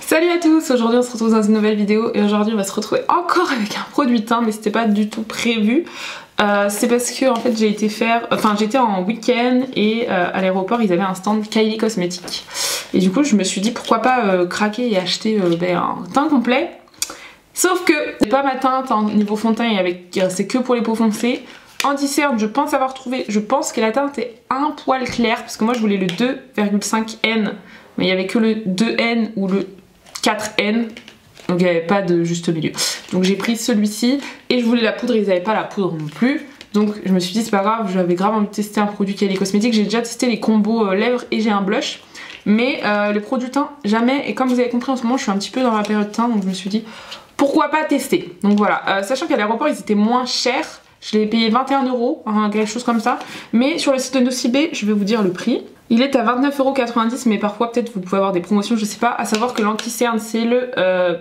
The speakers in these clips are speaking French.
Salut à tous, aujourd'hui on se retrouve dans une nouvelle vidéo et aujourd'hui on va se retrouver encore avec un produit teint mais c'était pas du tout prévu. C'est parce que en fait j'étais en week-end et à l'aéroport ils avaient un stand Kylie Cosmetics et du coup je me suis dit pourquoi pas craquer et acheter un teint complet. Sauf que c'est pas ma teinte en niveau fond de teint et c'est que pour les peaux foncées. Anti-cerne, je pense avoir trouvé, je pense que la teinte est un poil claire parce que moi je voulais le 2,5N mais il n'y avait que le 2N ou le 4N, donc il n'y avait pas de juste milieu. Donc j'ai pris celui-ci et je voulais la poudre, ils n'avaient pas la poudre non plus. Donc je me suis dit c'est pas grave, j'avais grave envie de tester un produit Kylie Cosmetics. J'ai déjà testé les combos lèvres et j'ai un blush. Mais les produits teint, jamais. Et comme vous avez compris en ce moment je suis un petit peu dans la période teint, donc je me suis dit pourquoi pas tester. Donc voilà, sachant qu'à l'aéroport ils étaient moins chers. Je l'ai payé 21 €, quelque chose comme ça. Mais sur le site de Nocibé, je vais vous dire le prix. Il est à 29,90 €, mais parfois peut-être vous pouvez avoir des promotions, je sais pas. À savoir que l'anti-cerne c'est le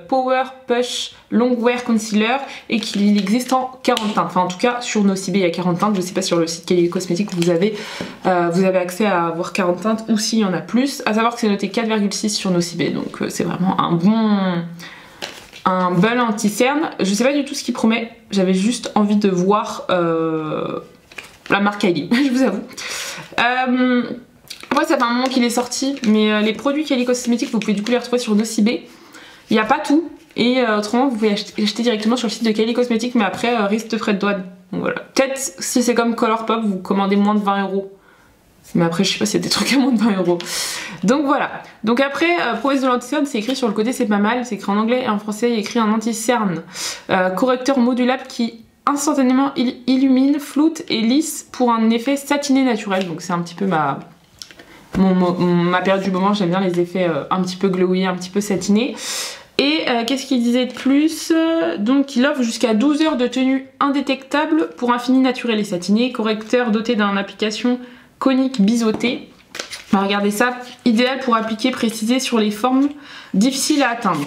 Power Push Long Wear Concealer et qu'il existe en 40 teintes. Enfin en tout cas sur Nocibé il y a 40 teintes. Je sais pas sur le site Kylie Cosmetics vous avez accès à avoir 40 teintes ou s'il y en a plus. À savoir que c'est noté 4,6 sur Nocibé, donc c'est vraiment un bel anti-cerne. Je sais pas du tout ce qu'il promet, j'avais juste envie de voir la marque Kylie, je vous avoue. Après ça fait un moment qu'il est sorti, mais les produits Kylie Cosmetics vous pouvez du coup les retrouver sur Nocibé. Il n'y a pas tout, et autrement vous pouvez acheter directement sur le site de Kylie Cosmetics, mais après risque de frais de douane. Donc voilà. Peut-être si c'est comme Colourpop, vous commandez moins de 20 €. Mais après je sais pas s'il y a des trucs à moins de 20 €. Donc voilà. Donc après, promesse de l'anti-cerne, c'est écrit sur le côté, c'est pas mal. C'est écrit en anglais et en français, il y a écrit un anti-cerne correcteur modulable qui instantanément illumine, floute et lisse pour un effet satiné naturel. Donc c'est un petit peu ma période du moment. J'aime bien les effets un petit peu glowy, un petit peu satinés. Et qu'est-ce qu'il disait de plus? Donc il offre jusqu'à 12 heures de tenue indétectable pour un fini naturel et satiné. Correcteur doté d'une application conique biseautée. Regardez ça, idéal pour appliquer, préciser sur les formes difficiles à atteindre.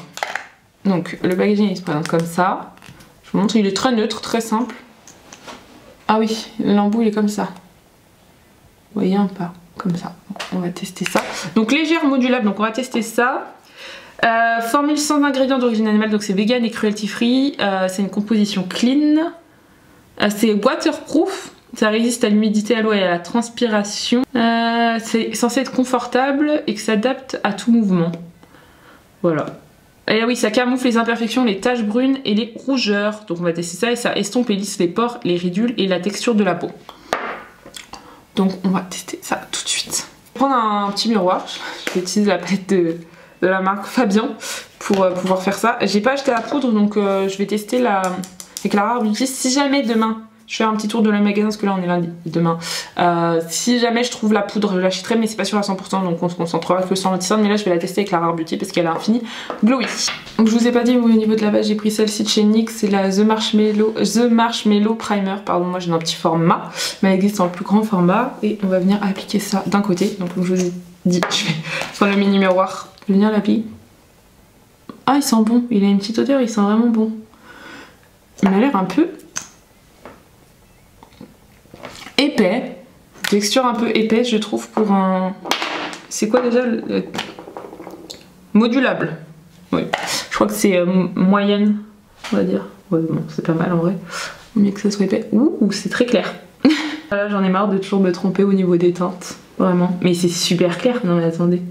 Donc le packaging il se présente comme ça. Je vous montre, il est très neutre, très simple. Ah oui, l'embout il est comme ça. Vous voyez un pas, comme ça. On va tester ça. Donc légère modulable, donc on va tester ça. Formule sans ingrédients d'origine animale, donc c'est vegan et cruelty free. C'est une composition clean. C'est waterproof. Ça résiste à l'humidité, à l'eau et à la transpiration. C'est censé être confortable et que s'adapte à tout mouvement. Voilà. Et oui, ça camoufle les imperfections, les taches brunes et les rougeurs. Donc on va tester ça et ça estompe et lisse les pores, les ridules et la texture de la peau. Donc on va tester ça tout de suite. Je vais prendre un petit miroir. Je vais utiliser la palette de la marque Fabien pour pouvoir faire ça. J'ai pas acheté la poudre donc je vais tester avec la Rare Beauty. Si jamais demain je fais un petit tour de le magasin parce que là on est lundi, demain. Si jamais je trouve la poudre, je l'achèterai, mais c'est pas sûr à 100%, donc on se concentrera que sur l'anti-cerne. Mais là je vais la tester avec la Rare Beauty parce qu'elle a un fini glowy. Donc je vous ai pas dit au niveau de la base, j'ai pris celle-ci de chez NYX, c'est la The Marshmallow Primer. Pardon, moi j'ai un petit format, mais elle existe en plus grand format. Et on va venir appliquer ça d'un côté. Donc comme je vous ai dit, je vais prendre le mini miroir, je vais venir l'appliquer. Ah, il sent bon, il a une petite odeur, il sent vraiment bon. Il a l'air un peu épais, texture un peu épaisse je trouve pour un... C'est quoi déjà modulable. Oui, je crois que c'est moyenne, on va dire. Ouais bon, c'est pas mal en vrai. Mieux que ça soit épais. Ouh, c'est très clair. Là j'en ai marre de toujours me tromper au niveau des teintes. Vraiment. Mais c'est super clair, non mais attendez.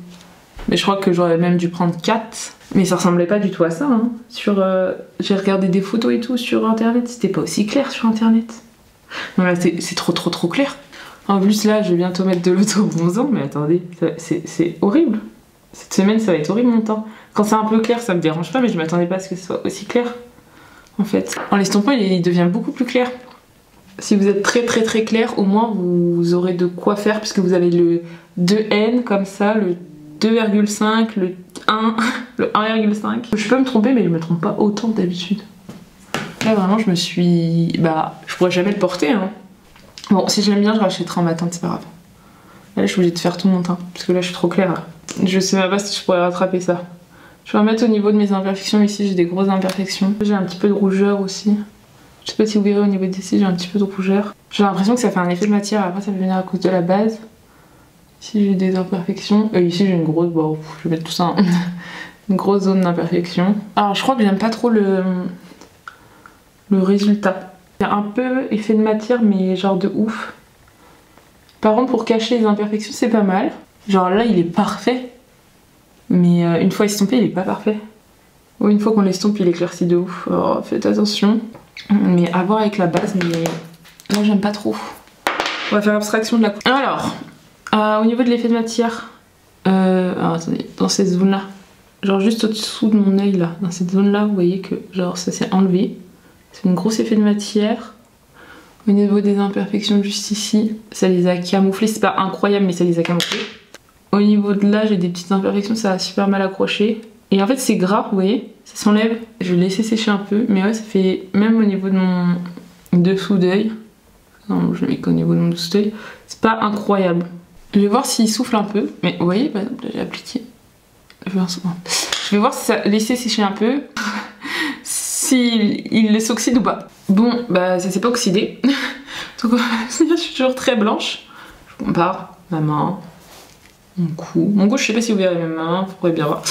Mais je crois que j'aurais même dû prendre 4. Mais ça ressemblait pas du tout à ça. Hein. J'ai regardé des photos et tout sur internet, c'était pas aussi clair sur internet. Non là c'est trop clair. En plus là je vais bientôt mettre de l'auto-bronzant, mais attendez, c'est horrible. Cette semaine ça va être horrible mon teint. Quand c'est un peu clair ça me dérange pas, mais je m'attendais pas à ce que ce soit aussi clair. En fait, en l'estompant il devient beaucoup plus clair. Si vous êtes très clair, au moins vous aurez de quoi faire, puisque vous avez le 2N comme ça, le 2,5, le 1, le 1,5. Je peux me tromper mais je me trompe pas autant d'habitude. Là vraiment je me suis... je pourrais jamais le porter hein. Bon si je l'aime bien je rachèterai en matin, c'est pas grave. Là je suis obligée de faire tout mon teint parce que là je suis trop claire. Je sais même pas si je pourrais rattraper ça. Je vais remettre au niveau de mes imperfections ici, j'ai des grosses imperfections. J'ai un petit peu de rougeur aussi. Je sais pas si vous verrez au niveau d'ici, j'ai un petit peu de rougeur. J'ai l'impression que ça fait un effet de matière, après ça peut venir à cause de la base. Ici j'ai des imperfections, ici j'ai une grosse, bon je vais mettre tout ça hein. Une grosse zone d'imperfection. Alors je crois que j'aime pas trop le résultat. Il y a un peu effet de matière mais genre de ouf. Par contre pour cacher les imperfections c'est pas mal. Genre là il est parfait. Mais une fois estompé il est pas parfait. Ou une fois qu'on l'estompe il éclaircit de ouf. Alors faites attention. Mais à voir avec la base, mais là j'aime pas trop. On va faire abstraction de la couleur. Alors, au niveau de l'effet de matière, alors attendez, dans cette zone là, genre juste au-dessous de mon œil là, dans cette zone là, vous voyez que genre ça s'est enlevé. C'est un gros effet de matière. Au niveau des imperfections juste ici, ça les a camouflés. C'est pas incroyable, mais ça les a camouflés. Au niveau de là, j'ai des petites imperfections, ça a super mal accroché. Et en fait, c'est gras, vous voyez, ça s'enlève. Je vais laisser sécher un peu, mais ouais, ça fait même au niveau de mon dessous d'œil. Non, je mets qu'au niveau de mon dessous d'œil. C'est pas incroyable. Je vais voir s'il souffle un peu. Mais vous voyez, par exemple, là, j'ai appliqué. Je vais voir si ça laissé sécher un peu. S'il s'oxyde ou pas. Bon, bah ça s'est pas oxydé. Donc je suis toujours très blanche. Je compare ma main, mon cou. Mon cou, je sais pas si vous verrez mes mains, vous pourrez bien voir.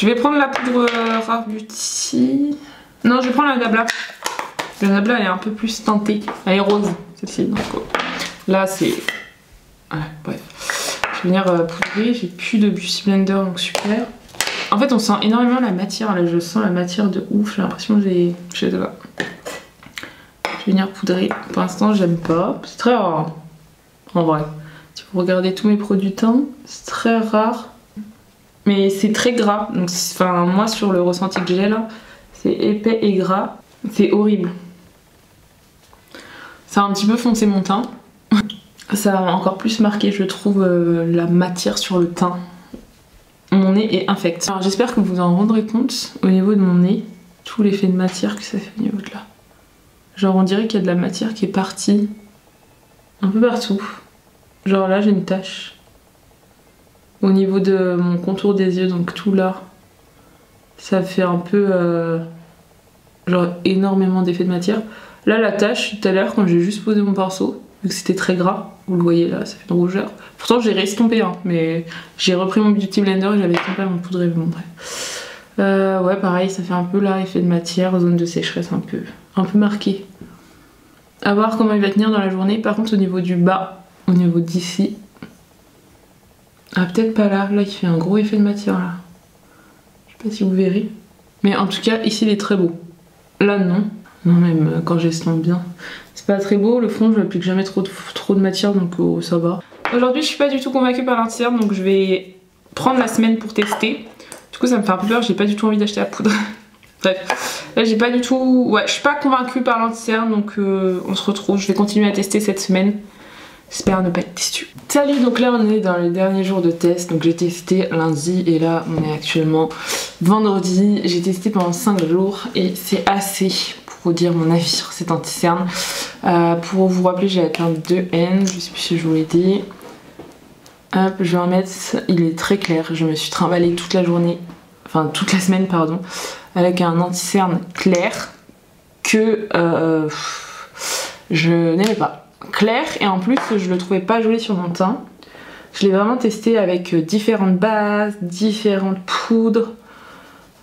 Je vais prendre la poudre Rare Beauty. Non, je vais prendre la Nabla. La Nabla, elle est un peu plus teintée. Elle est rose, celle-ci. Donc là, c'est... Ouais, bref. Je vais venir poudrer. J'ai plus de Beauty Blender, donc super. En fait, on sent énormément la matière. Là, je sens la matière de ouf. J'ai l'impression que j'ai... Je vais venir poudrer. Pour l'instant, j'aime pas. C'est très rare. En vrai. Si vous regardez tous mes produits teints, c'est très rare. Mais c'est très gras. Donc, enfin, moi, sur le ressenti que j'ai là, c'est épais et gras. C'est horrible. Ça a un petit peu foncé mon teint. Ça a encore plus marqué, je trouve, la matière sur le teint. Mon nez est infect. Alors j'espère que vous en rendrez compte au niveau de mon nez, tout l'effet de matière que ça fait au niveau de là. Genre on dirait qu'il y a de la matière qui est partie un peu partout. Genre là j'ai une tache. Au niveau de mon contour des yeux, donc tout là, ça fait un peu genre énormément d'effet de matière. Là la tache, tout à l'heure quand j'ai juste posé mon pinceau, vu que c'était très gras, vous le voyez là, ça fait une rougeur. Pourtant j'ai restompé, hein, mais j'ai repris mon Beauty Blender et j'avais estompé mon poudre. Bon bref. Ouais pareil, ça fait un peu là, effet de matière, zone de sécheresse un peu marquée. À voir comment il va tenir dans la journée. Par contre au niveau du bas, au niveau d'ici, ah peut-être pas là, là il fait un gros effet de matière là. Je sais pas si vous verrez. Mais en tout cas ici il est très beau. Là non. Non même quand j'estompe bien. C'est pas très beau, le fond je n'applique jamais trop de matière donc ça va. Aujourd'hui je suis pas du tout convaincue par l'anti-cerne donc je vais prendre la semaine pour tester. Du coup ça me fait un peu peur, j'ai pas du tout envie d'acheter la poudre. Bref, là j'ai pas du tout... Ouais, je suis pas convaincue par l'anti-cerne donc on se retrouve, je vais continuer à tester cette semaine. J'espère ne pas être déçue. Salut, donc là on est dans les derniers jours de test, donc j'ai testé lundi et là on est actuellement vendredi. J'ai testé pendant 5 jours et c'est assez pour vous dire mon avis sur cet anti-cerne. Pour vous rappeler j'ai atteint 2N, je sais plus si je vous l'ai dit. Hop, je vais en mettre, il est très clair, je me suis trimballée toute la journée, enfin toute la semaine pardon, avec un anti-cerne clair que je n'aimais pas. Clair et en plus je le trouvais pas joli sur mon teint. Je l'ai vraiment testé avec différentes bases, différentes poudres.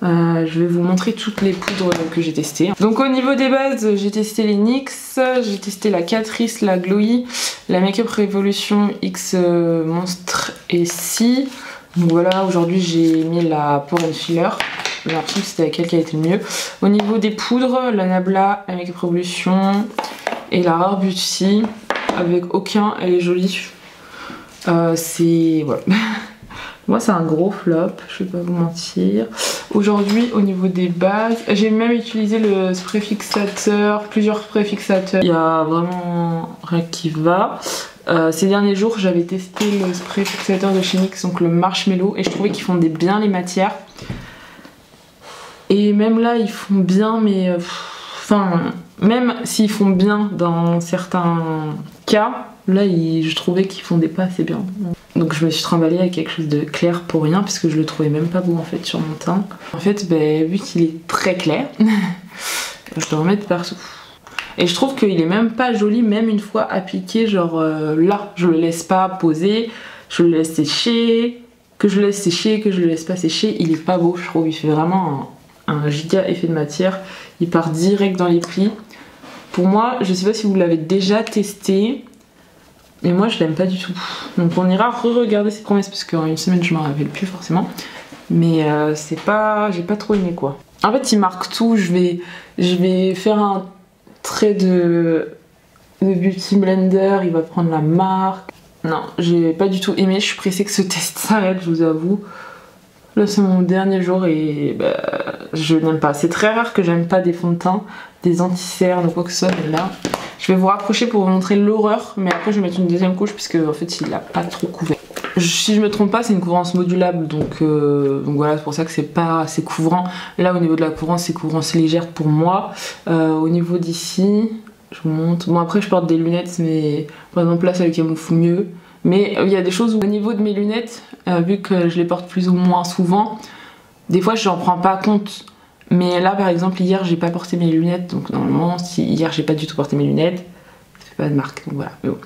Je vais vous montrer toutes les poudres que j'ai testées. Donc au niveau des bases, j'ai testé les NYX, j'ai testé la Catrice, la Glowy, la Make Up Revolution X Monstre et Si. Donc voilà, aujourd'hui j'ai mis la Pore and Filler. J'ai l'impression que c'était avec elle qui a été le mieux. Au niveau des poudres, la Nabla, la Make Up Revolution et la Rare Beauty. Avec aucun, elle est jolie. C'est... voilà. Moi c'est un gros flop, je vais pas vous mentir. Aujourd'hui au niveau des bases, j'ai même utilisé le spray fixateur, plusieurs sprays fixateurs. Il y a vraiment rien qui va. Ces derniers jours j'avais testé le spray fixateur de chez NYX, donc le Marshmallow, et je trouvais qu'ils fondaient bien les matières. Et même là ils font bien, mais enfin même s'ils font bien dans certains cas, là je trouvais qu'ils fondaient pas assez bien. Donc je me suis trimballée avec quelque chose de clair pour rien parce que je le trouvais même pas beau en fait sur mon teint. En fait vu qu'il est très clair, je dois en mettre partout. Et je trouve qu'il est même pas joli même une fois appliqué, genre là je le laisse pas poser, je le laisse sécher. que je le laisse sécher, que je le laisse pas sécher, il est pas beau, je trouve. Il fait vraiment un giga effet de matière. Il part direct dans les plis. Pour moi, je sais pas si vous l'avez déjà testé, mais moi je l'aime pas du tout. Donc on ira re-regarder ses promesses parce qu'en une semaine je m'en rappelle plus forcément. Mais c'est pas, j'ai pas trop aimé quoi. En fait il marque tout, je vais faire un trait de Beauty Blender, il va prendre la marque. Non, j'ai pas du tout aimé, je suis pressée que ce test s'arrête, je vous avoue. Là c'est mon dernier jour et je n'aime pas. C'est très rare que j'aime pas des fonds de teint, des anti-cernes ou quoi que ce soit, mais là je vais vous rapprocher pour vous montrer l'horreur, mais après je vais mettre une deuxième couche puisque en fait il a pas trop couvert. Si je me trompe pas, c'est une couvrance modulable, donc voilà, c'est pour ça que c'est pas assez couvrant. Là au niveau de la couvrance, c'est couvrance légère pour moi. Au niveau d'ici, je vous montre. Bon après je porte des lunettes, mais par exemple là ça le camoufle mieux. Mais il y a des choses où au niveau de mes lunettes, vu que je les porte plus ou moins souvent, des fois j'en prends pas compte. Mais là par exemple hier j'ai pas porté mes lunettes, donc normalement si hier j'ai pas du tout porté mes lunettes, ça fait pas de marque, donc voilà. Mais bon.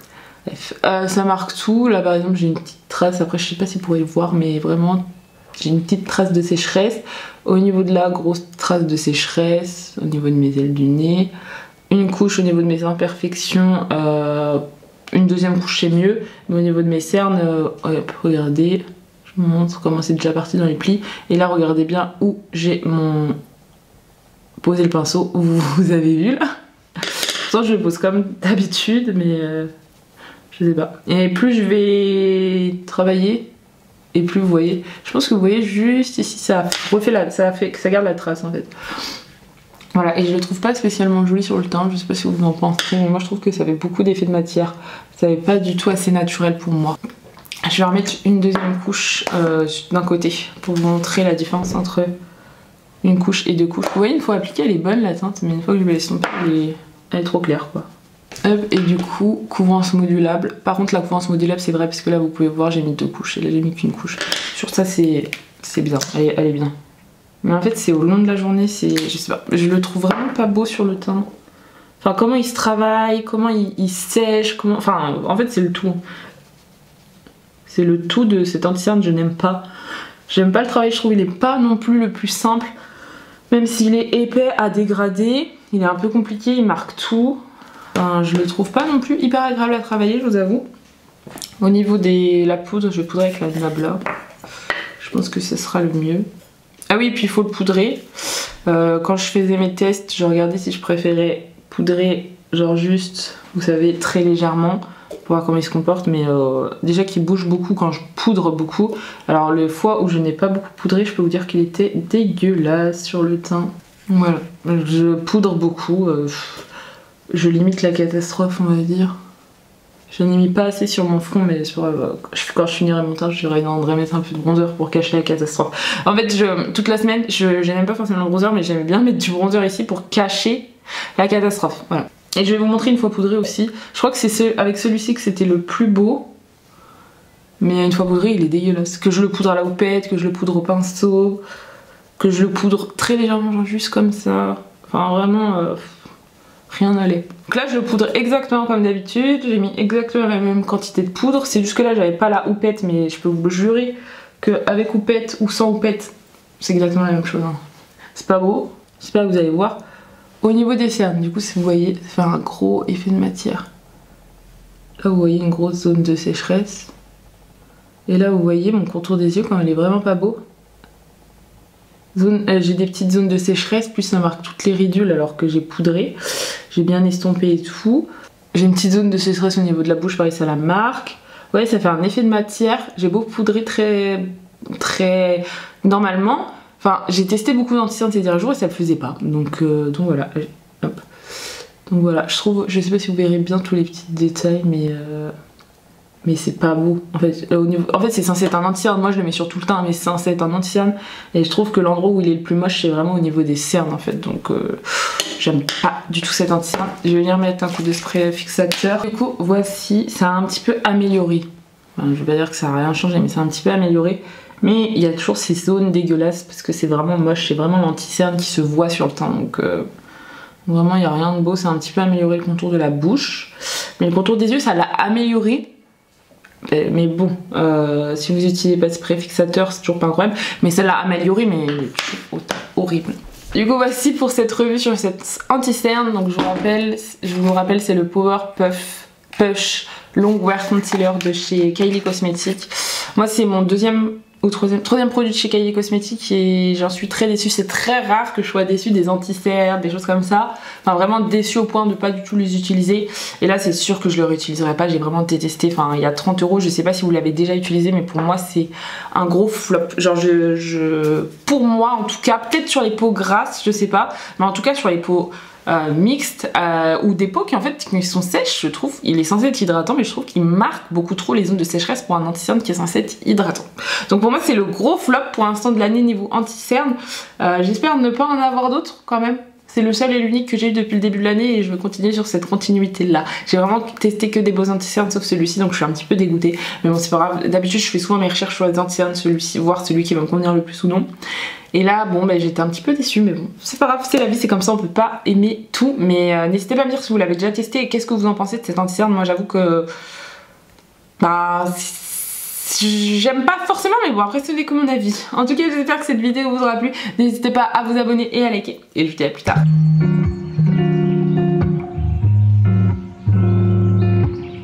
Bref, ça marque tout. Là par exemple j'ai une petite trace, après je sais pas si vous pourrez le voir, mais vraiment j'ai une petite trace de sécheresse. Au niveau de la grosse trace de sécheresse, au niveau de mes ailes du nez, une couche au niveau de mes imperfections, une deuxième couche c'est mieux, mais au niveau de mes cernes, regardez, je vous montre comment c'est déjà parti dans les plis. Et là regardez bien où j'ai posé le pinceau, vous avez vu là. Pourtant je le pose comme d'habitude, mais je sais pas. Et plus je vais travailler, et plus vous voyez, je pense que vous voyez juste ici, ça refait ça garde la trace en fait. Voilà, et je le trouve pas spécialement joli sur le teint, je sais pas si vous en pensez, mais moi je trouve que ça fait beaucoup d'effet de matière. Ça n'est pas du tout assez naturel pour moi. Je vais remettre une deuxième couche d'un côté pour vous montrer la différence entre une couche et deux couches. Vous voyez, une fois appliquée, elle est bonne la teinte, mais une fois que je vais l'estomper, elle est trop claire quoi. Hop, et du coup, couvrance modulable. Par contre, la couvrance modulable, c'est vrai, parce que là, vous pouvez voir, j'ai mis deux couches, et là, j'ai mis qu'une couche. Sur ça, c'est bien, elle est bien. Mais en fait, c'est au long de la journée, je sais pas, je le trouve vraiment pas beau sur le teint. Enfin, comment il se travaille, comment il sèche, comment... Enfin, en fait, c'est le tout. C'est le tout de cet anti-cerne, je n'aime pas. J'aime pas le travail, je trouve il est pas non plus le plus simple. Même s'il est épais à dégrader, il est un peu compliqué, il marque tout. Enfin, je le trouve pas non plus hyper agréable à travailler, je vous avoue. Au niveau de la poudre, je vais poudrer avec la Nabla. Je pense que ce sera le mieux. Ah oui, puis il faut le poudrer. Quand je faisais mes tests, je regardais si je préférais poudrer, genre juste, vous savez, très légèrement, pour voir comment il se comporte. Mais déjà qu'il bouge beaucoup quand je poudre beaucoup. Alors les fois où je n'ai pas beaucoup poudré, je peux vous dire qu'il était dégueulasse sur le teint. Voilà, je poudre beaucoup. Je limite la catastrophe, on va dire. Je n'ai mis pas assez sur mon front, mais quand je finirai mon teint, je devrais mettre un peu de bronzer pour cacher la catastrophe. En fait, toute la semaine, je n'aime pas forcément le bronzer, mais j'aime bien mettre du bronzer ici pour cacher la catastrophe. Voilà. Et je vais vous montrer une fois poudré aussi. Je crois que c'est avec celui-ci que c'était le plus beau. Mais une fois poudré, il est dégueulasse. Que je le poudre à la houppette, que je le poudre au pinceau, que je le poudre très légèrement, genre juste comme ça. Enfin, vraiment... rien n'allait. Donc là je le poudre exactement comme d'habitude, j'ai mis exactement la même quantité de poudre, c'est juste que là j'avais pas la houppette, mais je peux vous jurer qu'avec houppette ou sans houppette, c'est exactement la même chose. Hein. C'est pas beau, j'espère que vous allez voir. Au niveau des cernes, du coup si vous voyez, ça fait un gros effet de matière. Là vous voyez une grosse zone de sécheresse. Et là vous voyez mon contour des yeux quand il est vraiment pas beau. J'ai des petites zones de sécheresse, plus ça marque toutes les ridules alors que j'ai poudré. J'ai bien estompé et tout. J'ai une petite zone de sécheresse au niveau de la bouche, pareil ça la marque. Ouais, ça fait un effet de matière. J'ai beau poudrer très normalement. Enfin, j'ai testé beaucoup d'anti-cerne ces derniers jours et ça le faisait pas. Donc voilà. Hop. Donc voilà, je sais pas si vous verrez bien tous les petits détails, mais c'est pas beau. En fait, c'est censé être un anti-cerne. Moi, je le mets sur tout le teint, mais c'est censé être un anti-cerne. Et je trouve que l'endroit où il est le plus moche, c'est vraiment au niveau des cernes, en fait. Donc, j'aime pas du tout cet anti-cerne. Je vais venir mettre un coup de spray fixateur. Du coup, voici, ça a un petit peu amélioré. Enfin, je vais pas dire que ça a rien changé, mais ça a un petit peu amélioré. Mais il y a toujours ces zones dégueulasses parce que c'est vraiment moche. C'est vraiment l'anti-cerne qui se voit sur le teint. Donc, vraiment, il n'y a rien de beau. Ça a un petit peu amélioré le contour de la bouche. Mais le contour des yeux, ça l'a amélioré. Mais bon, si vous utilisez pas ce préfixateur, c'est toujours pas incroyable. Mais celle-là améliorée, mais elle est toujours horrible. Du coup, voici pour cette revue sur cette anti-cerne. Donc je vous rappelle, c'est le Power Push Long Wear Concealer de chez Kylie Cosmetics. Moi, c'est mon deuxième ou troisième produit de chez Kylie Cosmetics et j'en suis très déçue. C'est très rare que je sois déçue des anti-cernes, des choses comme ça. Enfin vraiment déçue au point de pas du tout les utiliser. Et là c'est sûr que je le réutiliserai pas, j'ai vraiment détesté. Enfin il y a 30 €, je sais pas si vous l'avez déjà utilisé mais pour moi c'est un gros flop. Genre pour moi en tout cas, peut-être sur les peaux grasses, je sais pas. Mais en tout cas sur les peaux mixtes ou des peaux qui en fait qui sont sèches, je trouve il est censé être hydratant mais je trouve qu'il marque beaucoup trop les zones de sécheresse pour un anti-cerne qui est censé être hydratant. Donc pour moi c'est le gros flop pour l'instant de l'année niveau anti-cerne. J'espère ne pas en avoir d'autres quand même. C'est le seul et l'unique que j'ai eu depuis le début de l'année et je veux continuer sur cette continuité là. J'ai vraiment testé que des beaux anti-cernes sauf celui-ci donc je suis un petit peu dégoûtée. Mais bon c'est pas grave, d'habitude je fais souvent mes recherches sur les anti-cernes, celui-ci, voir celui qui va me convenir le plus ou non. Et là bon bah, j'étais un petit peu déçue mais bon c'est pas grave, c'est la vie, c'est comme ça, on peut pas aimer tout. Mais n'hésitez pas à me dire si vous l'avez déjà testé et qu'est-ce que vous en pensez de cette anti-cerne. Moi j'avoue que bah j'aime pas forcément mais bon après ce n'est que mon avis. En tout cas j'espère que cette vidéo vous aura plu. N'hésitez pas à vous abonner et à liker et je vous dis à plus tard.